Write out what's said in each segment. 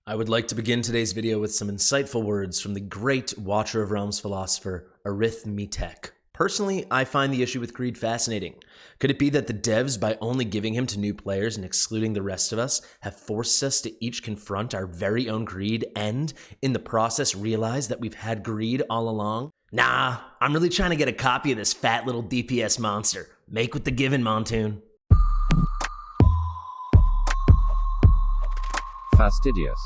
I would like to begin today's video with some insightful words from the great Watcher of Realms philosopher, Arithmetek. Personally, I find the issue with greed fascinating. Could it be that the devs, by only giving him to new players and excluding the rest of us, have forced us to each confront our very own greed and, in the process, realize that we've had greed all along? Nah, I'm really trying to get a copy of this fat little DPS monster. Make with the given, Montoon. Fastidious.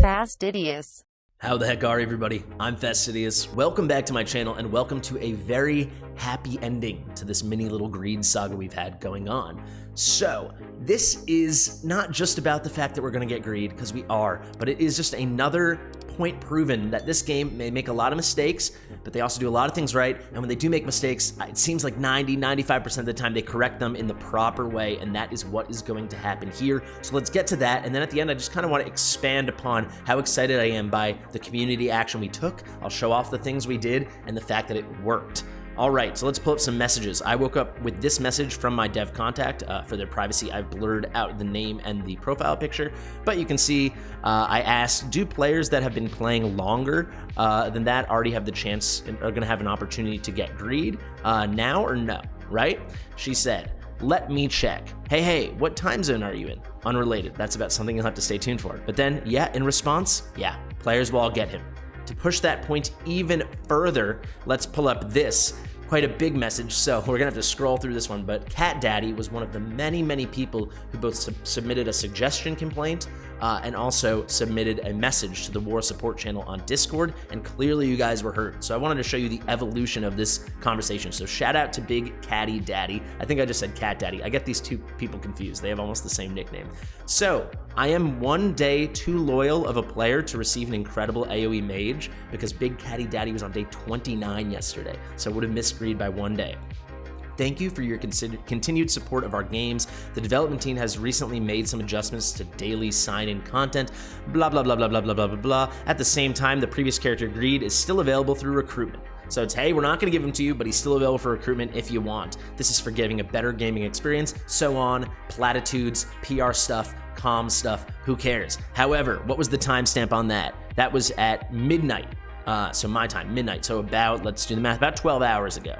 Fastidious. How the heck are everybody? I'm Fastidious. Welcome back to my channel and welcome to a very happy ending to this mini little greed saga we've had going on. So, this is not just about the fact that we're going to get greed, because we are, but it is just another point proven that this game may make a lot of mistakes, but they also do a lot of things right, and when they do make mistakes, it seems like 90-95% of the time they correct them in the proper way, and that is what is going to happen here. So let's get to that, and then at the end I just kind of want to expand upon how excited I am by the community action we took. I'll show off the things we did and the fact that it worked. Alright, so let's pull up some messages. I woke up with this message from my dev contact. For their privacy, I've blurred out the name and the profile picture, but you can see I asked, do players that have been playing longer than that already have the chance and are going to have an opportunity to get greed now or no, right? She said, let me check. Hey, what time zone are you in? Unrelated. That's about something you'll have to stay tuned for. But then, yeah, in response, yeah, players will all get him. To push that point even further, let's pull up this. Quite a big message, so we're gonna have to scroll through this one, but Cat Daddy was one of the many people who both submitted a suggestion complaint and also submitted a message to the War Support channel on Discord, and clearly you guys were heard. So I wanted to show you the evolution of this conversation. So shout out to Big Catty Daddy. I think I just said Cat Daddy. I get these two people confused. They have almost the same nickname. So I am one day too loyal of a player to receive an incredible AoE Mage because Big Catty Daddy was on day 29 yesterday, so would have missed greed by one day. Thank you for your continued support of our games. The development team has recently made some adjustments to daily sign-in content, blah, blah, blah, blah, blah, blah, blah, blah, blah. At the same time, the previous character Greed is still available through recruitment. So it's, hey, we're not gonna give him to you, but he's still available for recruitment if you want. This is for giving a better gaming experience, so on, platitudes, PR stuff, comm stuff, who cares? However, what was the timestamp on that? That was at midnight, so my time, midnight, so about, let's do the math, about 12 hours ago.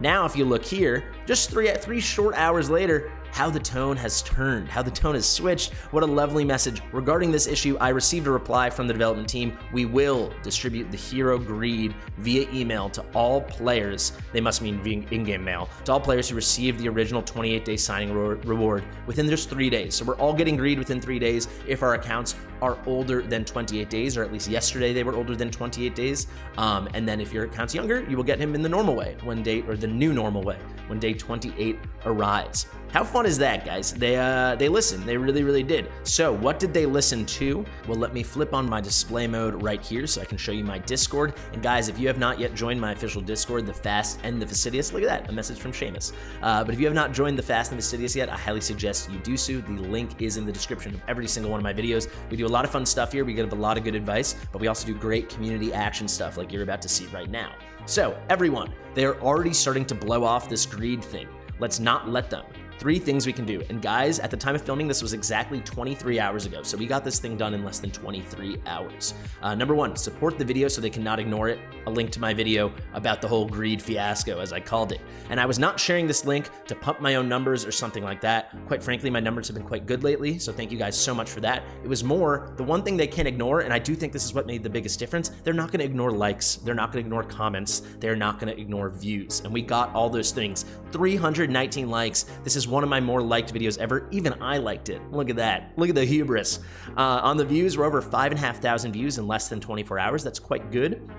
Now, if you look here, just three short hours later, how the tone has turned, how the tone has switched. What a lovely message. Regarding this issue, I received a reply from the development team. We will distribute the hero greed via email to all players. They must mean via in-game mail. To all players who received the original 28-day signing reward within just 3 days. So we're all getting greed within 3 days if our accounts are older than 28 days, or at least yesterday they were older than 28 days. And then if your account's younger, you will get him in the normal way, or the new normal way, when day 28 arrives. How fun is that, guys? They listened. They really did. So what did they listen to? Well, let me flip on my display mode right here so I can show you my Discord. And guys, if you have not yet joined my official Discord, the Fast and the Fastidious, look at that, a message from Seamus. But if you have not joined the Fast and the Fastidious yet, I highly suggest you do so. The link is in the description of every single one of my videos. We do a lot of fun stuff here. We give a lot of good advice, but we also do great community action stuff like you're about to see right now. So everyone, they're already starting to blow off this greed thing. Let's not let them. 3 things we can do. And guys, at the time of filming, this was exactly 23 hours ago. So we got this thing done in less than 23 hours. Number 1, support the video so they cannot ignore it. A link to my video about the whole greed fiasco, as I called it. And I was not sharing this link to pump my own numbers or something like that. Quite frankly, my numbers have been quite good lately. So thank you guys so much for that. It was more, the one thing they can't ignore, and I do think this is what made the biggest difference, they're not gonna ignore likes. They're not gonna ignore comments. They're not gonna ignore views. And we got all those things. 319 likes. This is one of my more liked videos ever. Even I liked it. Look at that. Look at the hubris. On the views, we're over 5,500 views in less than 24 hours. That's quite good.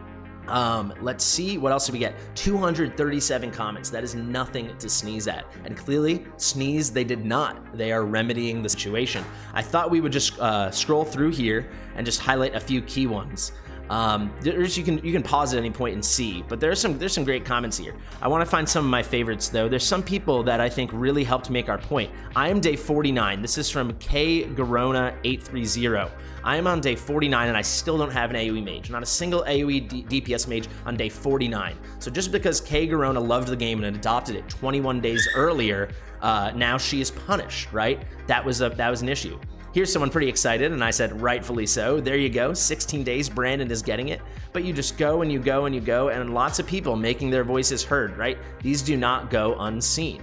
Let's see, what else did we get? 237 comments. That is nothing to sneeze at. And clearly, sneeze they did not. They are remedying the situation. I thought we would just scroll through here and just highlight a few key ones. You can pause at any point and see, but there's some great comments here. I want to find some of my favorites though. There's some people that I think really helped make our point. I am day 49. This is from K Garona 830. I am on day 49 and I still don't have an AoE Mage. Not a single AoE DPS Mage on day 49. So just because K Garona loved the game and adopted it 21 days earlier, Now she is punished, right? That was an issue. Here's someone pretty excited, and I said, rightfully so. There you go, 16 days, Brandon is getting it. But you just go and you go and you go, and lots of people making their voices heard, right? These do not go unseen.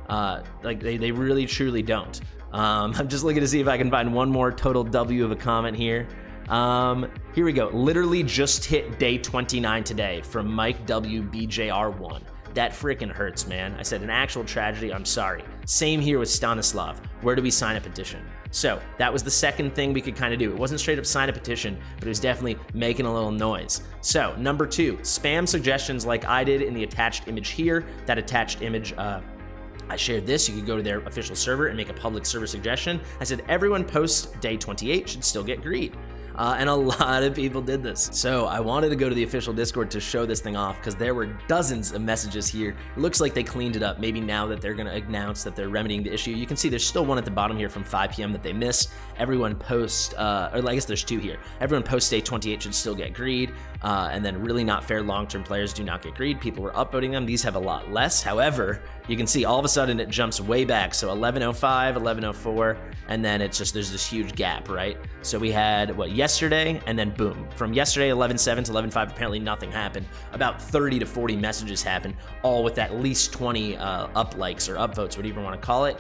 Like they really, truly don't. I'm just looking to see if I can find one more total W of a comment here. Here we go. Literally just hit day 29 today from Mike W BJR1. That freaking hurts, man. I said an actual tragedy. I'm sorry. Same here with Stanislav. Where do we sign a petition? So that was the second thing we could kind of do. It wasn't straight up sign a petition, but it was definitely making a little noise. So number 2, spam suggestions like I did in the attached image here. That attached image, I shared this. You could go to their official server and make a public server suggestion. I said everyone post day 28 should still get greed. And a lot of people did this. So I wanted to go to the official Discord to show this thing off because there were dozens of messages here. It looks like they cleaned it up. Maybe now that they're going to announce that they're remedying the issue. You can see there's still one at the bottom here from 5 p.m. that they missed. Everyone post, or I guess there's 2 here. Everyone post day 28 should still get greed. And then really not fair long-term players do not get greed. People were upvoting them. These have a lot less. However, you can see all of a sudden it jumps way back. So 11:05, 11:04, and then it's just, there's this huge gap, right? So we had, what, yesterday, and then boom. From yesterday, 11:07 to 11:05, apparently nothing happened. About 30 to 40 messages happened, all with at least 20 up likes or upvotes, whatever you want to call it.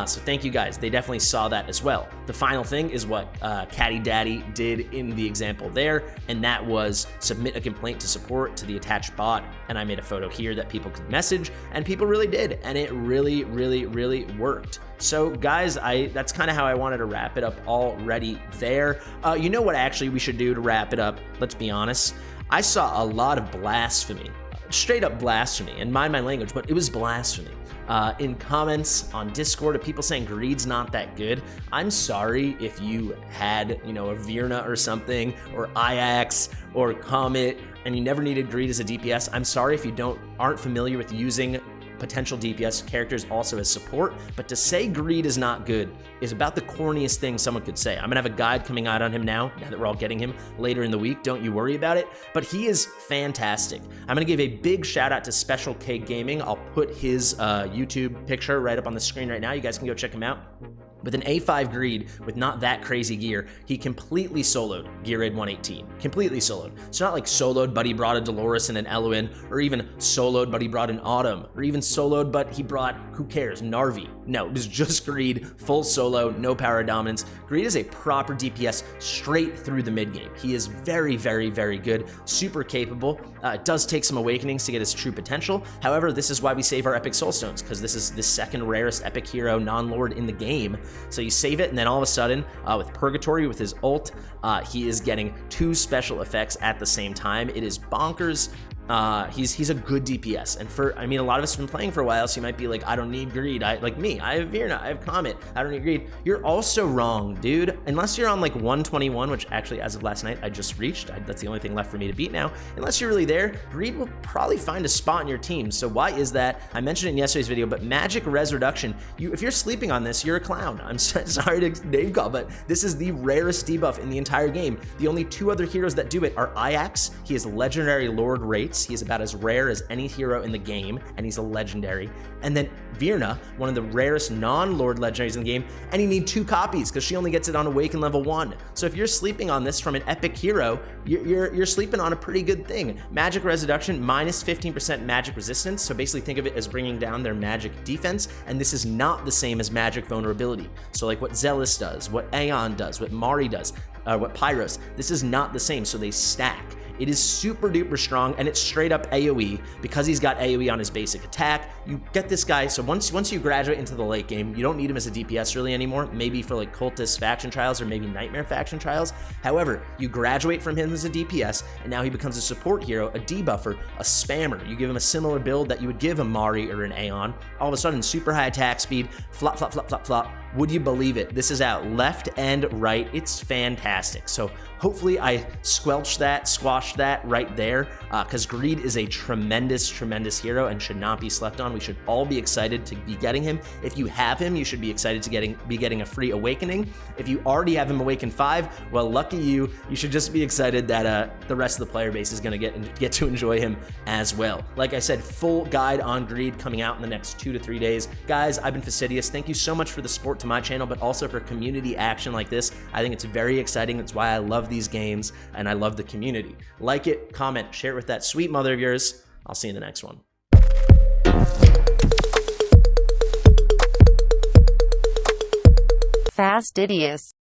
So thank you guys. They definitely saw that as well. The final thing is what Caddy Daddy did in the example there, and that was submit a complaint to support to the attached bot. And I made a photo here that people could message, and people really did, and it really, really, really worked. So guys, that's kind of how I wanted to wrap it up already there. You know what actually we should do to wrap it up? Let's be honest. I saw a lot of blasphemy, straight up blasphemy, and mind my language, but it was blasphemy. In comments on Discord of people saying greed's not that good. I'm sorry if you had, you know, a Virna or something, or Ajax or Comet, and you never needed greed as a DPS. I'm sorry if you aren't familiar with using potential DPS characters also as support, but to say greed is not good is about the corniest thing someone could say. I'm gonna have a guide coming out on him now that we're all getting him later in the week. Don't you worry about it, but he is fantastic. I'm gonna give a big shout out to Special K Gaming. I'll put his YouTube picture right up on the screen right now. You guys can go check him out. With an A5 greed, with not that crazy gear, he completely soloed Gear Raid 118. Completely soloed. It's not like soloed, but he brought a Dolores and an Eluin, or even soloed, but he brought an Autumn, or even soloed, but he brought, who cares, Narvi. No, it was just greed, full solo, no power dominance. Greed is a proper DPS straight through the mid game. He is very, very, very good, super capable. It does take some awakenings to get his true potential. However, this is why we save our Epic Soulstones, because this is the second rarest Epic hero non-lord in the game. So you save it, and then all of a sudden, with Purgatory, with his ult, he is getting 2 special effects at the same time. It is bonkers. He's a good DPS, and I mean, a lot of us have been playing for a while, so you might be like, I don't need greed. Like me, I have Virna, I have Comet, I don't need greed. You're also wrong, dude. Unless you're on like 121, which actually, as of last night, I just reached. That's the only thing left for me to beat now. Unless you're really there, greed will probably find a spot in your team. So why is that? I mentioned it in yesterday's video, but Magic Res Reduction, if you're sleeping on this, you're a clown. I'm sorry to name call, but this is the rarest debuff in the entire game. The only 2 other heroes that do it are Ajax. He has legendary Lord rates. He is about as rare as any hero in the game, and he's a legendary. And then Virna, one of the rarest non-Lord legendaries in the game, and you need 2 copies because she only gets it on Awaken level 1. So if you're sleeping on this from an epic hero, you're sleeping on a pretty good thing. Magic Res Reduction, minus 15% magic resistance. So basically think of it as bringing down their magic defense, and this is not the same as magic vulnerability. So like what Zealous does, what Aeon does, what Mari does, what Pyros, this is not the same, so they stack. It is super duper strong, and it's straight up AoE. Because he's got AoE on his basic attack, you get this guy. So once you graduate into the late game, you don't need him as a DPS really anymore, maybe for like Cultist faction trials or maybe Nightmare faction trials. However, you graduate from him as a DPS, and now he becomes a support hero, a debuffer, a spammer. You give him a similar build that you would give a Mari or an Aeon. All of a sudden, super high attack speed, flop, flop, flop, flop, flop, Would you believe it? This is out left and right. It's fantastic. So hopefully I squashed that right there, because Greed is a tremendous hero and should not be slept on. We should all be excited to be getting him. If you have him, you should be excited to be getting a free Awakening. If you already have him Awakened 5, well, lucky you. You should just be excited that the rest of the player base is going to get to enjoy him as well. Like I said, full guide on Greed coming out in the next 2 to 3 days. Guys, I've been Fastidious. Thank you so much for the support to my channel, but also for community action like this. I think it's very exciting. That's why I love these games and I love the community. Like it, comment, share it with that sweet mother of yours. I'll see you in the next one. Fastidious.